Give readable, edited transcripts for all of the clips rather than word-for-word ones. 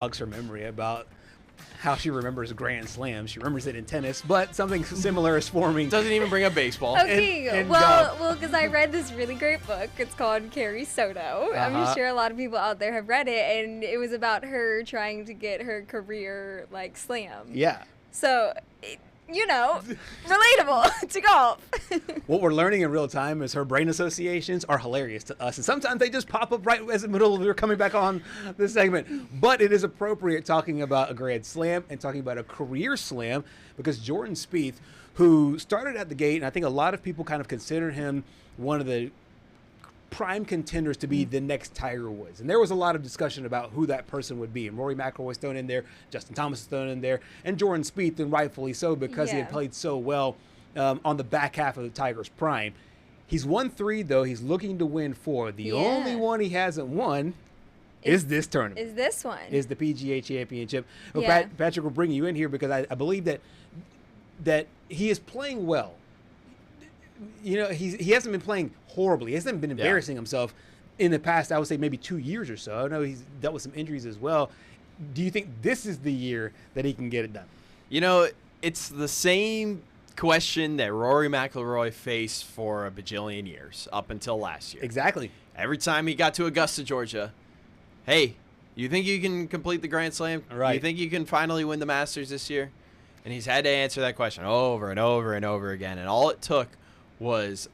jogs her memory about how she remembers Grand Slam. She remembers it in tennis, but something similar is forming. Doesn't even bring up baseball. Okay, well, because I read this really great book. It's called Carrie Soto. I'm sure a lot of people out there have read it, and it was about her trying to get her career like slam. Yeah. So, relatable to golf. What we're learning in real time is her brain associations are hilarious to us, and sometimes they just pop up right as the middle of we're coming back on this segment. But it is appropriate talking about a Grand Slam and talking about a career slam, because Jordan Spieth, who started at the gate, and I think a lot of people kind of consider him one of the prime contenders to be the next Tiger Woods. And there was a lot of discussion about who that person would be. And Rory McIlroy was thrown in there, Justin Thomas was thrown in there, and Jordan Spieth, and rightfully so, because he had played so well on the back half of the Tiger's prime. He's won 3, though. He's looking to win 4. The only one he hasn't won is this tournament. Is this one. Is the PGA Championship. Well, Patrick will bring you in here because I believe that he is playing well. He hasn't been playing horribly. He hasn't been embarrassing himself in the past, I would say maybe 2 years or so. I know he's dealt with some injuries as well. Do you think this is the year that he can get it done? It's the same question that Rory McIlroy faced for a bajillion years up until last year. Exactly. Every time he got to Augusta, Georgia, hey, you think you can complete the Grand Slam? Right. You think you can finally win the Masters this year? And he's had to answer that question over and over and over again. And all it took was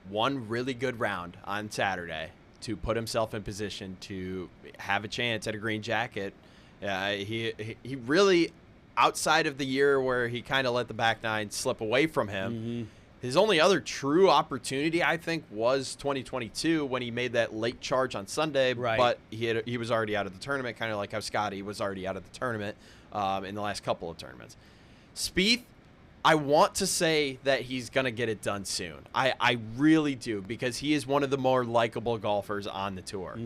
one really good round on Saturday to put himself in position to have a chance at a green jacket. He really, outside of the year where he kind of let the back nine slip away from him, his only other true opportunity, I think, was 2022 when he made that late charge on Sunday. Right. But he was already out of the tournament, kind of like how Scotty was already out of the tournament in the last couple of tournaments. Spieth, I want to say that he's going to get it done soon. I really do, because he is one of the more likable golfers on the tour.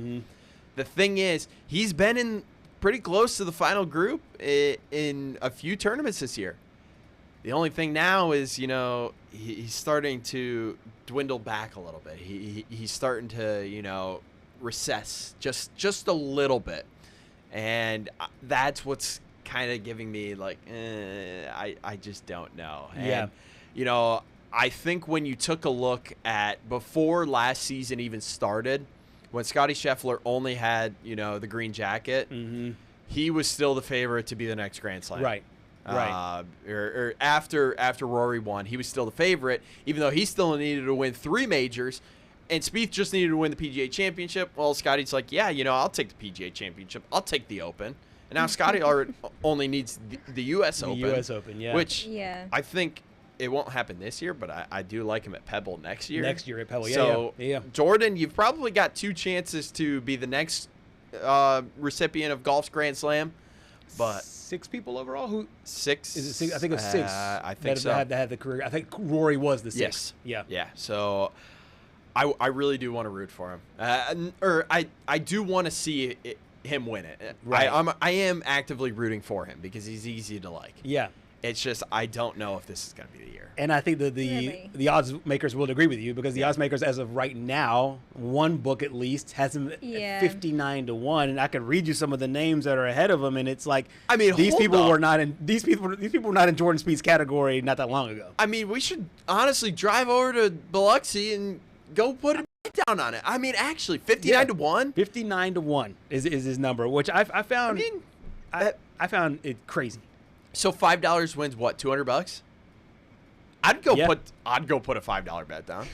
The thing is, he's been in pretty close to the final group in a few tournaments this year. The only thing now is, he's starting to dwindle back a little bit. He's starting to, recess just a little bit. And that's what's kind of giving me like, I just don't know. And, I think when you took a look at before last season even started, when Scotty Scheffler only had, the green jacket, he was still the favorite to be the next Grand Slam. Right. Or after Rory won, he was still the favorite, even though he still needed to win 3 majors. And Spieth just needed to win the PGA Championship. Well, Scotty's like, yeah, I'll take the PGA Championship. I'll take the Open. And now Scotty only needs the U.S. Open. The U.S. Open, yeah. Which I think it won't happen this year, but I do like him at Pebble next year. Next year at Pebble, yeah. Jordan, you've probably got 2 chances to be the next recipient of golf's Grand Slam. But 6 people overall? 6? Is it 6? I think it was 6. I think so. That had the career. I think Rory was the 6th. Yes. Yeah. So I really do want to root for him. I do want to see him win it. Right. I am actively rooting for him because he's easy to like. Yeah. It's just I don't know if this is going to be the year. And I think that the odds makers will agree with you, because the odds makers, as of right now, one book at least has him at 59-1, and I can read you some of the names that are ahead of him, and it's like, these people were not in Jordan Spieth's category not that long ago. We should honestly drive over to Biloxi and go put a down on it. Actually, 59-1. 59-1 is his number, which I found. I found it crazy. So $5 wins what? $200? I'd go put a $5 bet down.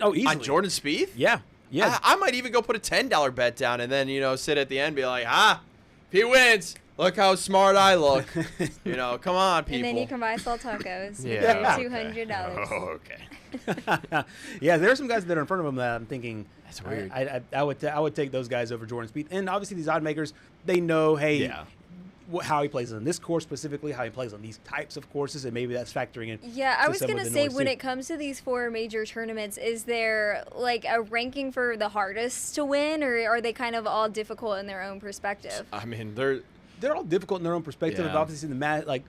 Oh, easily. On Jordan Spieth? Yeah. I might even go put a $10 bet down and then sit at the end and be like, if he wins, look how smart I look. Come on, people. And then you can buy Salt Tacos for $200. Oh, okay. Yeah, there are some guys that are in front of him that I'm thinking, that's weird. I would take those guys over Jordan Spieth. And obviously these odd makers, they know, how he plays on this course specifically, how he plays on these types of courses, and maybe that's factoring in. Yeah, I was going to say, when it comes to these 4 major tournaments, is there like a ranking for the hardest to win, or are they kind of all difficult in their own perspective? They're all difficult in their own perspective. Yeah. Obviously,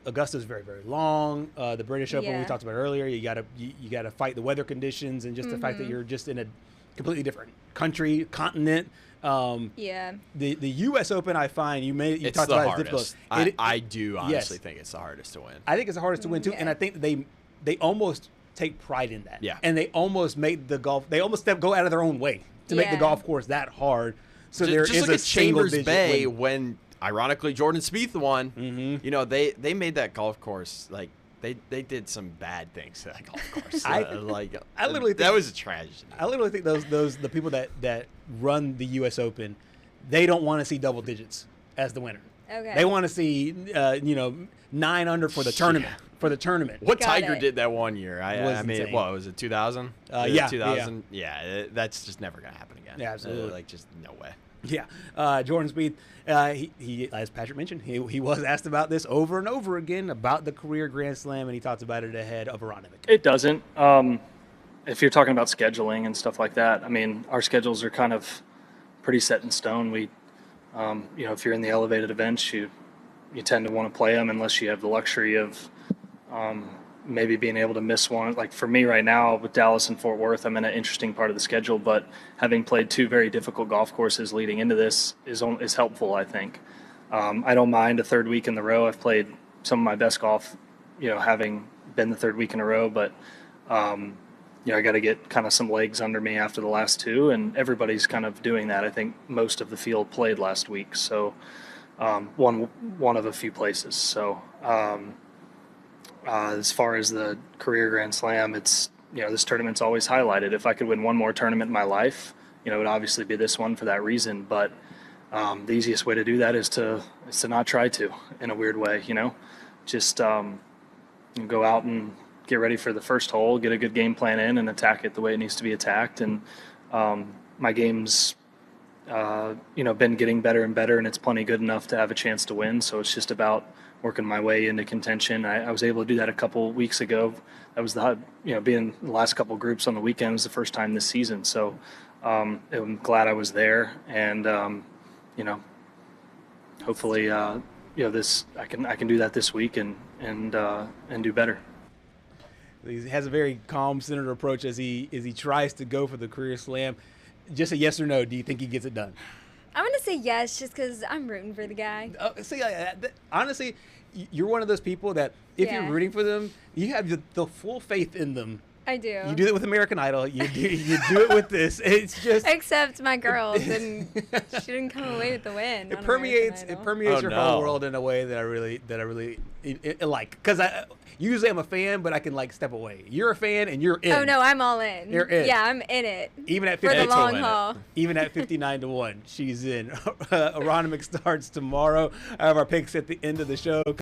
Augusta's very, very long. The British Open we talked about earlier, you gotta fight the weather conditions, and just the fact that you're just in a completely different country, continent. Yeah. The U.S. Open, I find you It's talked the about hardest. I do honestly think it's the hardest to win. I think it's the hardest to win too, Okay. and I think they almost take pride in that. Yeah. And they almost make the golf. They almost go out of their own way to make the Yeah. golf course that hard. So there just is look a at Chambers single-digit Bay win. when, ironically, Jordan Spieth won. Mhm. You know, they made that golf course like they did some bad things to that golf course. I literally that think- was a tragedy. I literally think the people that run the U.S. Open, they don't want to see double digits as the winner. Okay. They want to see 9 under for the tournament. For the tournament. What Got Tiger it. did that one year? I mean, insane. what was it? 2000? Yeah, 2000. Yeah, that's just never gonna happen again. Yeah, absolutely. Like just no way. Yeah, Jordan Spieth, he as Patrick mentioned, he was asked about this over and over again about the career Grand Slam, and he talked about it ahead of Aronimik. It doesn't. If you're talking about scheduling and stuff like that, I mean, our schedules are kind of pretty set in stone. We, if you're in the elevated events, you tend to want to play them unless you have the luxury of maybe being able to miss one. Like for me right now with Dallas and Fort Worth, I'm in an interesting part of the schedule, but having played 2 very difficult golf courses leading into this is helpful, I think. I don't mind a 3rd week in the row. I've played some of my best golf, having been the 3rd week in a row, but I got to get kind of some legs under me after the last 2, and everybody's kind of doing that. I think most of the field played last week, so one of a few places. So as far as the career Grand Slam, it's this tournament's always highlighted. If I could win one more tournament in my life, it would obviously be this one for that reason. But the easiest way to do that is to not try to, in a weird way. Just go out and get ready for the first hole, get a good game plan in, and attack it the way it needs to be attacked. And my game's been getting better and better, and it's plenty good enough to have a chance to win. So it's just about working my way into contention. I was able to do that a couple weeks ago. That was being the last couple groups on the weekend was the first time this season. So I'm glad I was there, and hopefully this I can do that this week and do better. He has a very calm, centered approach as he tries to go for the career slam. Just a yes or no. Do you think he gets it done? I'm going to say yes just because I'm rooting for the guy. Honestly, you're one of those people that if Yeah. you're rooting for them, you have the full faith in them. I do. You do it with American Idol. You do it with this. It's just Except my girl didn't. She didn't come away with the win. it on permeates. American It Idol. permeates Oh, your no. whole world in a way that I really like. Because usually I'm a fan, but I can step away. You're a fan and you're in. Oh no, I'm all in. You're in. Yeah, I'm in it. Even at For the 50, long win it. haul. even at 59-1, she's in. Aronimik starts tomorrow. I have our picks at the end of the show.